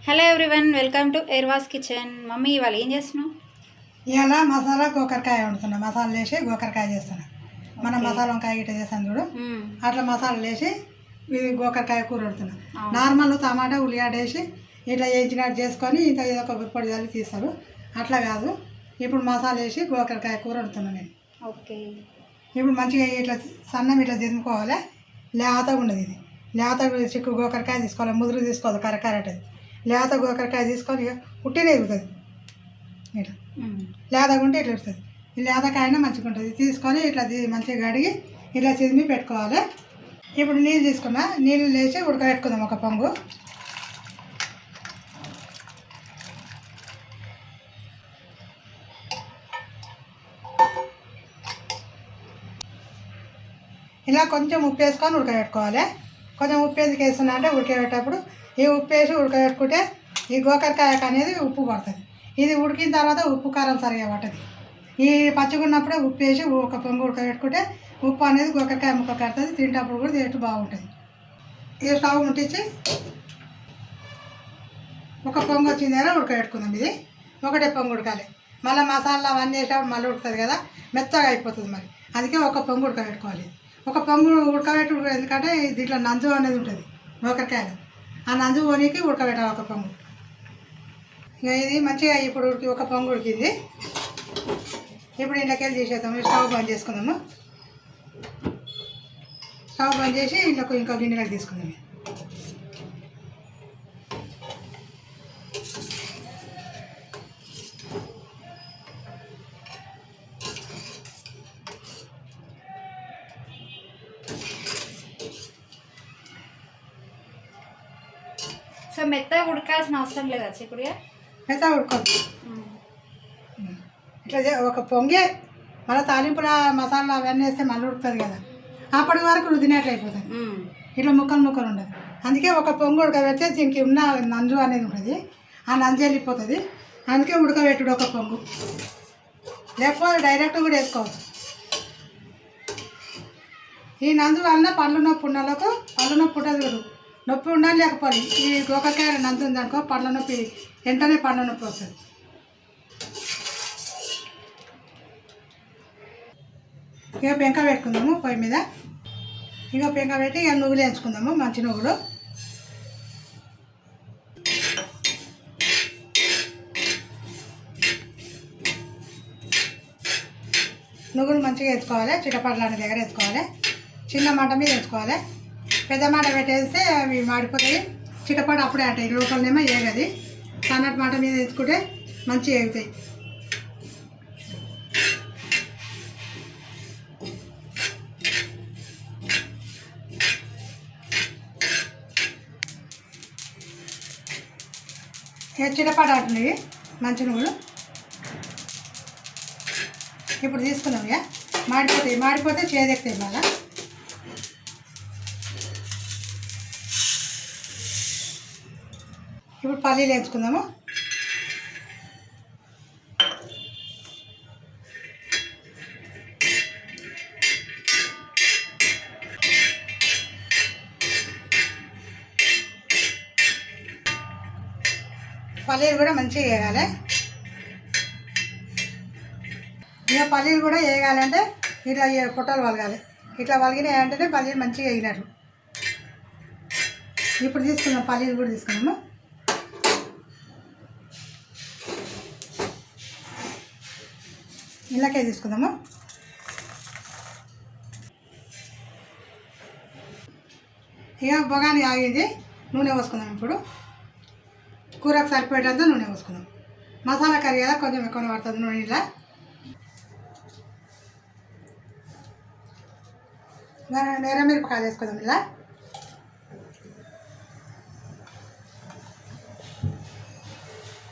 Hello everyone, welcome to ఎయిర్వాస్ kitchen. Mummy ఇవాళ ఏం చేస్తున్నావు? ఇవాళ మసాలా గోకరకాయ వండుతున్నా. మసాలా వేసి గోకరకాయ చేస్తున్నా. మనం మసాలా వంకాయ గిట్ట చేస్తాం చూడు, అట్లా మసాలా వేసి ఇది గోకరకాయ కూర వండుతున్నా. నార్మల్ టమాటా ఉల్లిగడ్డ వేసి ఇట్లా వేయించినట్టు చేసుకొని ఇంత ఏదో కొబ్బరి పొడి చల్లి తీస్తారు. అట్లా కాదు, ఇప్పుడు మసాలా వేసి గోకరకాయ కూర వండుతున్నా నేను. ఓకే, ఇప్పుడు మంచిగా ఇట్లా సన్నం ఇట్లా తినుకోవాలి. లేతగా ఉండదు ఇది. లేత చిక్కు గోకరకాయ తీసుకోవాలి, ముదురు తీసుకోవాలి, కరకరటది. లేత గోకరకాయ తీసుకొని ఉట్టినే ఎగుతుంది. ఇట్లా లేతగా ఉంటే ఇట్లా ఎగుతుంది. ఈ లేతకాయనే మంచిగా ఉంటుంది. తీసుకొని ఇట్లా మంచిగా కడిగి ఇట్లా చిదిమి పెట్టుకోవాలి. ఇప్పుడు నీళ్ళు తీసుకున్నా, నీళ్ళు వేసి ఉడకబెట్టుకుందాం ఒక పొంగు. ఇలా కొంచెం ఉప్పు వేసుకొని ఉడకబెట్టుకోవాలి. కొంచెం ఉప్పు ఎందుకు వేస్తున్నా అంటే ఉడకబెట్టేటప్పుడు ఈ ఉప్పు వేసి ఉడకబెట్టుకుంటే ఈ గోకరకాయకు అనేది ఉప్పు పడుతుంది. ఇది ఉడికిన తర్వాత ఉప్పు కారం సరిగా పట్టదు. ఈ పచ్చిగున్నప్పుడే ఉప్పు వేసి ఒక పొంగు ఉడకబెట్టుకుంటే ఉప్పు అనేది గోకరకాయ ముక్క కడుతుంది. తింటప్పుడు కూడా టేస్ట్ బాగుంటుంది. ఈ స్టవ్ ముట్టించి ఒక పొంగు వచ్చిన దగ్గర ఉడకబెట్టుకుందాం. ఇది ఒకటే పొంగు ఉడకాలి. మళ్ళీ మసాలా అవన్నీ వేసేటప్పుడు మళ్ళీ ఉడుతుంది కదా, మెత్తగా అయిపోతుంది. మరి అందుకే ఒక పొంగు ఉడకబెట్టుకోవాలి. ఒక పొంగు ఉడకబెట్టు, ఎందుకంటే దీంట్లో నంజు అనేది ఉంటుంది గోకరకాయలు. ఆ నంజు పోనీకి ఉడకబెట్టాలి ఒక పొంగు. ఇక ఇది మంచిగా ఇప్పుడు ఉడికి ఒక పొంగు ఉడికింది. ఇప్పుడు ఇంట్లోకెళ్ళి తీసేద్దాము. స్టవ్ బంద్ చేసుకుందాము. స్టవ్ బంద్ చేసి ఇంకో గిన్నెలోకి తీసుకుందాము. సో మెత్తగా ఉడకాల్సిన అవసరం లేదా చిక్కుడుగా? మెత్తగా ఉడుకోవచ్చు. ఇట్లా ఒక పొంగే మళ్ళీ తాలింపుల మసాలా అవన్నీ వేస్తే మళ్ళీ ఉడుకుతుంది కదా, అప్పటి వరకు రుద్దినట్లు అయిపోతుంది. ఇట్లా ముక్కలు ముక్కలు ఉండదు. అందుకే ఒక పొంగు ఉడకబెడితే దీనికి ఉన్న నంజు అనేది ఉంటుంది, ఆ నంజు వెళ్ళిపోతుంది. అందుకే ఉడకబెట్టుడు ఒక పొంగు. లేకపోతే డైరెక్ట్ కూడా వేసుకోవచ్చు. ఈ నంజు వలన పళ్ళు నొప్పి ఉన్నలకు పళ్ళు నొప్పి ఉంటుంది చూడు, నొప్పి ఉండాలి. లేకపోతే ఈ గోకరకాయ నంజు ఉందనుకో పళ్ళ నొప్పి వెంటనే పళ్ళ నొప్పి వస్తుంది. ఇక పెంక పెట్టుకుందాము పొయ్యి మీద. ఇక పెంక పెట్టి ఇక నువ్వులు వేయించుకుందాము, మంచి నువ్వులు. నువ్వులు మంచిగా వేసుకోవాలి. చిటపట్లాంటి దగ్గర వేసుకోవాలి. చిన్న మంట మీద వేసుకోవాలి. పెద్ద మంట పెట్టేస్తే అవి మాడిపోతాయి. చిటపట అప్పుడే అంటాయి, లోపలనేమో ఏగది. సన్నటి మంట మీద వేసుకుంటే మంచిగా ఏగుతాయి. చిటపట అంటున్నాయి మంచి నువ్వులు. ఇప్పుడు తీసుకున్నాం. ఇక మాడిపోతే చేదెక్కుతాయి మళ్ళా. ఇప్పుడు పల్లీలు వేయించుకుందాము. పల్లీలు కూడా మంచిగా వేయాలి. ఇక పల్లీలు కూడా వేయాలంటే ఇట్లా పొట్టలు వలగాలి. ఇట్లా వలిగినాయి అంటేనే పల్లీలు మంచిగా వేగినట్లు. ఇప్పుడు తీసుకున్నాం, పల్లీలు కూడా తీసుకున్నాము. ఇళ్ళకే తీసుకుందాము. ఇక బొగాని ఆగింది, నూనె పోసుకుందాం. ఇప్పుడు కూరకు సరిపోయేటంత నూనె పోసుకుందాం. మసాలా కర్రీ కదా, కొంచెం ఎక్కువ పడుతుంది నూనె. ఇలా ఎర్రమిరపకాయలు వేసుకుందాం. ఇలా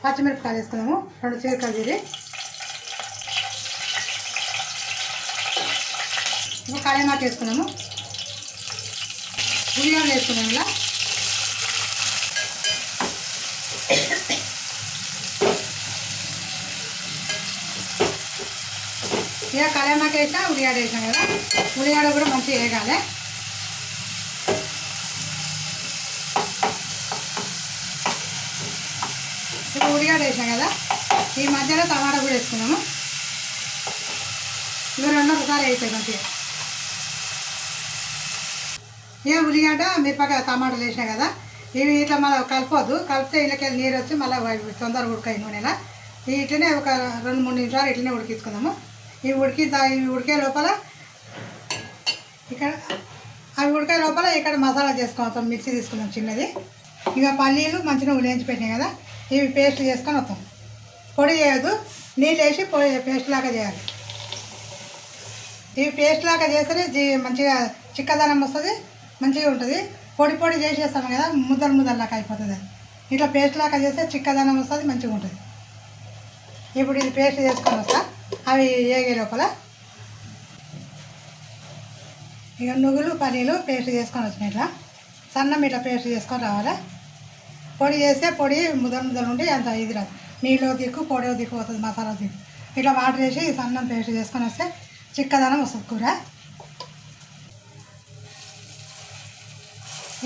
పచ్చిమిరపకాయలు వేసుకుందాము, 2 చీరకాయలు జీరి. ఇప్పుడు కళామాకు వేసుకున్నాము. ఉల్లిగడ్డలు వేసుకున్నాము. ఇలా ఇక కళామాకు వేసినా ఉల్లిగడ్డ వేసాం కదా, ఉల్లిగడ్డ కూడా మంచిగా వేగాలి. ఇప్పుడు ఉల్లిగడ్డ వేసాం కదా, ఈ మధ్యలో టమాటా కూడా వేసుకున్నాము. ఇవి రెండు ఒకసారి అవుతాయి మంచిగా. ఇక ఉల్లిగడ్డ మిరపకాయ టమాటాలు వేసినాం కదా, ఇవి ఇట్లా మళ్ళీ కలపొద్దు. కలిపితే ఇళ్ళకెళ్ళి నీరు వచ్చి మళ్ళీ తొందరగా ఉడకాయి నూనెలా. ఇట్లనే ఒక 2-3 నిమిషాలు ఇట్లనే ఉడికించుకుందాము. ఇవి ఉడికే లోపల ఇక్కడ మసాలా చేసుకోవస్తాం. మిక్సీ తీసుకుందాం చిన్నది. ఇక పల్లీలు మంచిగా ఉల్లించి పెట్టినాయి కదా, ఇవి పేస్ట్ చేసుకొని వస్తాం. పొడి చేయొద్దు, నీళ్ళు వేసి పేస్ట్ లాగా చేయాలి. ఇవి పేస్ట్ లాగా చేస్తే మంచిగా చిక్కదనం వస్తుంది, మంచిగా ఉంటుంది. పొడి చేసేస్తాము కదా, ముద్దలాగా అయిపోతుంది. అది ఇట్లా పేస్ట్ లాగా చేస్తే చిక్కదనం వస్తుంది, మంచిగా ఉంటుంది. ఇప్పుడు ఇది పేస్ట్ చేసుకొని వస్తా. అవి ఏగే లోపల ఇక నువ్వులు పల్లీలు పేస్ట్ చేసుకొని వచ్చినాయి. ఇట్లా సన్నం ఇట్లా పేస్ట్ చేసుకొని రావాలి. పొడి చేస్తే పొడి ముద్దలు ఉండి అంత ఇది రాదు. నీళ్ళు దిక్కు పొడి దిక్కు పోతుంది, మసాలా దిక్కు. ఇట్లా వాటర్ వేసి సన్నం పేస్ట్ చేసుకొని వస్తే చిక్కదనం వస్తుంది కూర.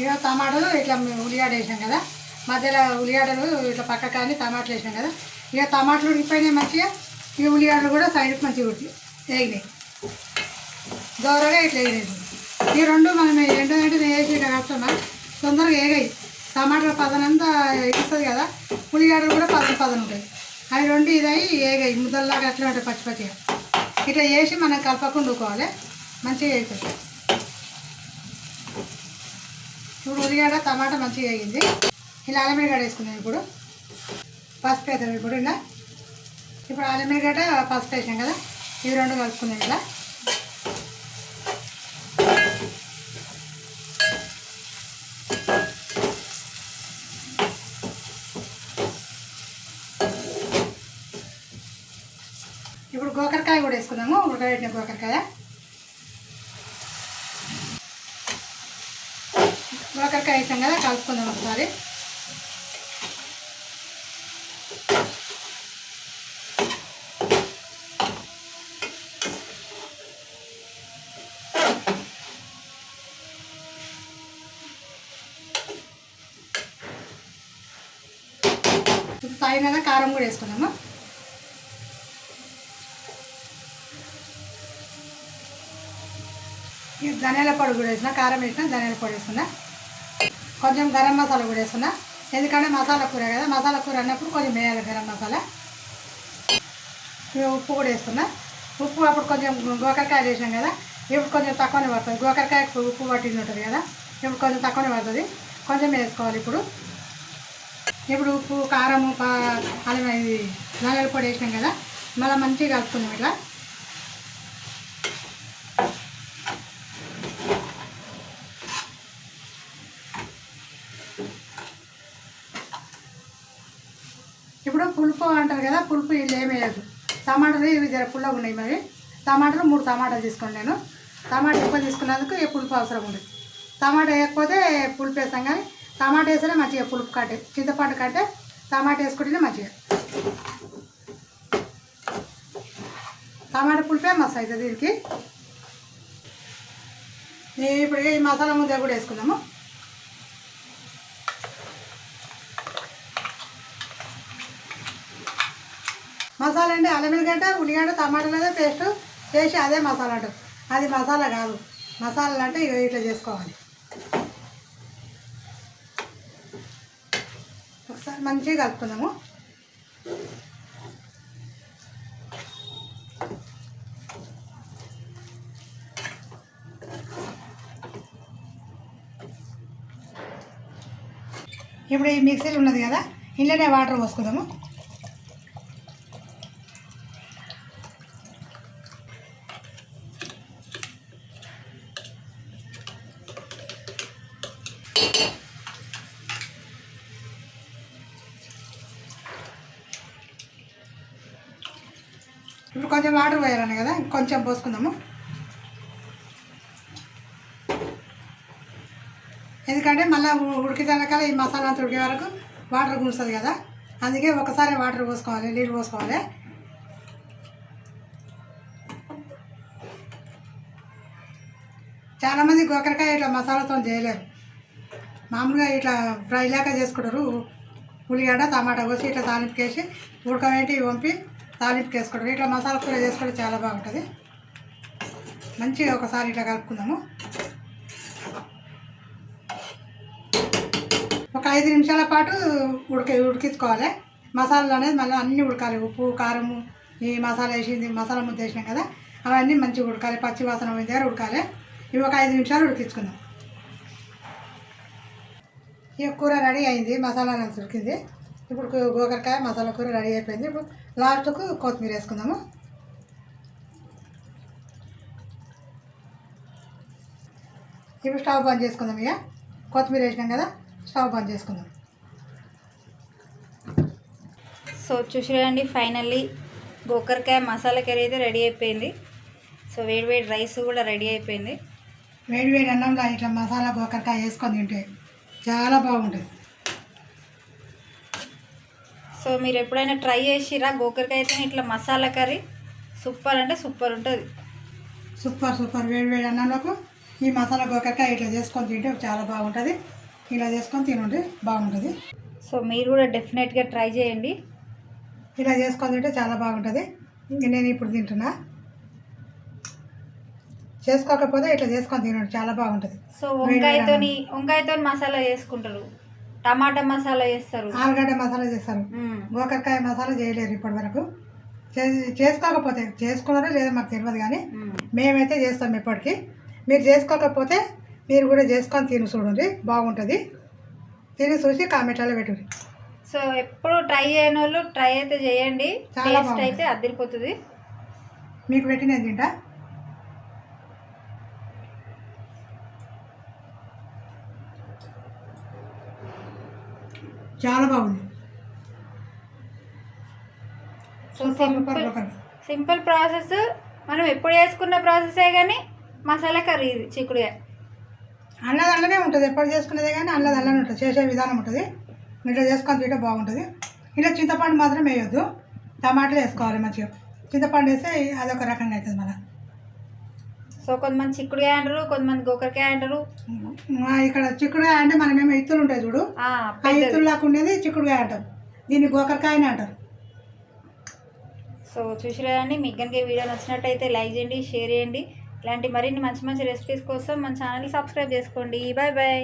ఇక టమాటాలు ఇట్లా ఉల్లిగడ్డ వేసాం కదా, మధ్యలో ఉల్లిగడ్డలు ఇట్లా పక్క కానీ టమాటాలు వేసాం కదా. ఇక టమాటాలు ఉడికిపోయినాయి మంచిగా. ఈ ఉల్లిగడ్డలు కూడా సైడ్కి మంచిగా వేగినాయి, దూరగా ఇట్లా వేయలేదు. ఈ రెండు మనం ఎంటనే వేసి ఇట్లా కలుపుతున్నాం, తొందరగా వేగాయి. టమాటాల పదనంతా ఇస్తుంది కదా, ఉల్లిగడ్డలు కూడా పదన ఉంటాయి. అవి రెండు ఇదయి వేగాయి, ముద్దల్లాగా అట్లా ఉంటాయి పచ్చిగా. ఇట్లా వేసి మనం కలపకుండా ఊకోవాలి, మంచిగా అవుతుంది. ఇప్పుడు ఉల్లిగడ్డ టమాటా మంచిగా వేగింది. ఇలా అల్లమిరగడ్డ వేసుకున్నాం. ఇప్పుడు పసుపు వేద్దాం. ఇప్పుడు అల్లమిరగడ్డ పసుపు వేసాం కదా, ఇవి రెండు కలుపుకున్నాం. ఇలా ఇప్పుడు గోకరకాయ కూడా వేసుకున్నాము. ఉడకబెట్టిన గోకరకాయ వేసాం కదా, కలుపుకుందాం ఒకసారి. ఇప్పుడు తగినంత కారం కూడా వేసుకున్నాము. ధనియాల పొడి కూడా వేసిన, కారం వేసిన, ధనియాల పొడి వేస్తున్నా. కొంచెం గరం మసాలా కూడా వేస్తున్నా, ఎందుకంటే మసాలా కూర కదా, మసాలా కూర అన్నప్పుడు కొంచెం వేయాలి గరం మసాలా. ఉప్పు కూడా వేస్తున్నా. ఉప్పు అప్పుడు కొంచెం గోకరకాయ వేసాం కదా, ఇప్పుడు కొంచెం తక్కువనే పడుతుంది. గోకరకాయకు ఉప్పు పట్టింది ఉంటుంది కదా, ఇప్పుడు కొంచెం తక్కువనే పడుతుంది, కొంచెం వేసుకోవాలి. ఇప్పుడు ఉప్పు కారము అల్లం ఇది ధనియాల పొడి వేసినాం కదా, మళ్ళీ మంచిగా కలుపుకుందాం. ఇట్లా ఇప్పుడు పులుపు అంటారు కదా, పులుపు వీళ్ళు ఏమేయదు. టమాటాలు ఇవి జర పుల్లగా ఉన్నాయి. మరి టమాటాలు 3 టమాటాలు తీసుకోండి. నేను టమాటా ఎక్కువ తీసుకున్నందుకు ఏ పులుపు అవసరం ఉంది. టమాటా వేయకపోతే పులుపు వేస్తాం, కానీ టమాటా వేస్తేనే మంచిగా పులుపు కట్టే. చింతపండు కంటే టమాటా వేసుకుంటేనే మంచిగా. టమాటా పులుపే మస్తు అవుతుంది దీనికి. ఇప్పుడు ఈ మసాలా ముద్ద కూడా వేసుకుందాము. మసాలా అంటే అల్లం వెల్లిగడ్డ ఉల్లిగడ్డ టమాటాలదే పేస్ట్ చేసి అదే మసాలా అంటారు. అది మసాలా కాదు. మసాలాలు అంటే ఇట్లా చేసుకోవాలి. ఒకసారి మంచిగా కలుపుకుందాము. ఇప్పుడు ఈ మిక్సీలు ఉన్నది కదా, ఇంట్లోనే వాటర్ పోసుకుందాము. ఇప్పుడు కొంచెం వాటర్ పోయాలని కదా, కొంచెం పోసుకుందాము. ఎందుకంటే మళ్ళీ ఉడికితనకాల ఈ మసాలా అంతా ఉడికే వరకు వాటర్ గుండుతుంది కదా, అందుకే ఒకసారి వాటర్ పోసుకోవాలి, నీళ్ళు పోసుకోవాలి. చాలామంది గోకరకాయ ఇట్లా మసాలాతో చేయలేరు, మామూలుగా ఇట్లా ఫ్రై లాగా చేసుకుంటారు. ఉల్లిగడ్డ టమాటా కోసి ఇట్లా తాలింపుకి వేసి ఉడకబెట్టి వంపి తాలింపుకి వేసుకోవడం. ఇట్లా మసాలా కూర చేసుకోవడం చాలా బాగుంటుంది. మంచిగా ఒకసారి ఇట్లా కలుపుకుందాము. ఒక 5 నిమిషాల పాటు ఉడికించుకోవాలి. మసాలాలు అనేది మళ్ళీ అన్నీ ఉడకాలి. ఉప్పు కారము ఈ మసాలా వేసింది, మసాలా ముద్ద వేసినాం కదా, అవన్నీ మంచిగా ఉడకాలి. పచ్చి వాసన పోయిన దగ్గర ఉడకాలి. ఇవి ఒక 5 నిమిషాలు ఉడికించుకుందాం. ఇక కూర రెడీ అయింది, మసాలా అంతా ఉడికింది. ఇప్పుడు గోకరకాయ మసాలా కూర రెడీ అయిపోయింది. ఇప్పుడు లాస్ట్కు కొత్తిమీర వేసుకుందాము. ఇప్పుడు స్టవ్ బంద్ చేసుకుందాం. ఇక కొత్తిమీర వేసినాం కదా, స్టవ్ బంద్ చేసుకుందాం. సో చూడండి, ఫైనల్లీ గోకరకాయ మసాలా కర్రీ అయితే రెడీ అయిపోయింది. సో వేడి రైస్ కూడా రెడీ అయిపోయింది. వేడి అన్నంలో ఇట్లా మసాలా గోకరకాయ వేసుకొని తింటే చాలా బాగుంటుంది. సో మీరు ఎప్పుడైనా ట్రై చేసిరా గోకరకాయ అయితే ఇట్లా మసాలా కర్రీ? సూపర్ అంటే సూపర్ ఉంటుంది. సూపర్ వేడి అన్నంలోకి ఈ మసాలా గోకరకాయ ఇట్లా చేసుకొని తింటే చాలా బాగుంటుంది. ఇలా చేసుకొని తినండి, బాగుంటుంది. సో మీరు కూడా డెఫినెట్గా ట్రై చేయండి. ఇలా చేసుకొని తింటే చాలా బాగుంటుంది. ఇంక నేను ఇప్పుడు తింటున్నా. చేసుకోకపోతే ఇట్లా చేసుకొని తినండి, చాలా బాగుంటుంది. సో వంకాయతో మసాలా చేసుకుంటారు, టమాటా మసాలా చేస్తారు, ఆలుగడ్డ మసాలా చేస్తారు. గోకరకాయ మసాలా చేయలేరు ఇప్పటి వరకు. చేసుకోకపోతే చేసుకున్నారో లేదో మాకు తెలియదు, కానీ మేమైతే చేస్తాం ఎప్పటికీ. మీరు చేసుకోకపోతే మీరు కూడా చేసుకొని తిని చూడండి, బాగుంటుంది. తిని చూసి కామెంట్లలో పెట్టుర్రి. సో ఎప్పుడు ట్రై చేయని వాళ్ళు ట్రై అయితే చేయండి, చాలా టేస్ట్ బాగుంటుంది. అయితే అదిరిపోతుంది. మీకు పెట్టినది తింటా. చాలా బాగుంది. సో సింపుల్ ప్రాసెస్, మనం ఎప్పుడు చేసుకున్న ప్రాసెసే, కానీ మసాలా కర్రీ ఇది చిక్కుడుగా అన్నదల్లనే ఉంటుంది. ఎప్పుడు చేసుకునేదే కానీ అన్నదల్లనే ఉంటుంది. చేసే విధానం ఉంటుంది. ఇట్లా చేసుకొని తింటే బాగుంటుంది. ఇలా చింతపండు మాత్రం వేయొద్దు, టమాటాలు వేసుకోవాలి మంచిగా. చింతపండు వేస్తే అదొక రకంగా అవుతుంది మన. సో కొంతమంది చిక్కుడుకాయ అంటారు, కొంతమంది గోకరకాయ అంటారు. ఇక్కడ చిక్కుడుకాయ అంటే మనమేమో ఇత్తులు ఉంటాయి చూడు, ఆ ఇత్తులు లాగా ఉండేది చిక్కుడుకాయ అంటారు. దీన్ని గోకరకాయనే అంటారు. సో చూసిరండి, మీకు కనుక ఈ వీడియో నచ్చినట్టయితే లైక్ చేయండి, షేర్ చేయండి. ఇలాంటి మరిన్ని మంచి రెసిపీస్ కోసం మన ఛానల్ని సబ్స్క్రైబ్ చేసుకోండి. బాయ్.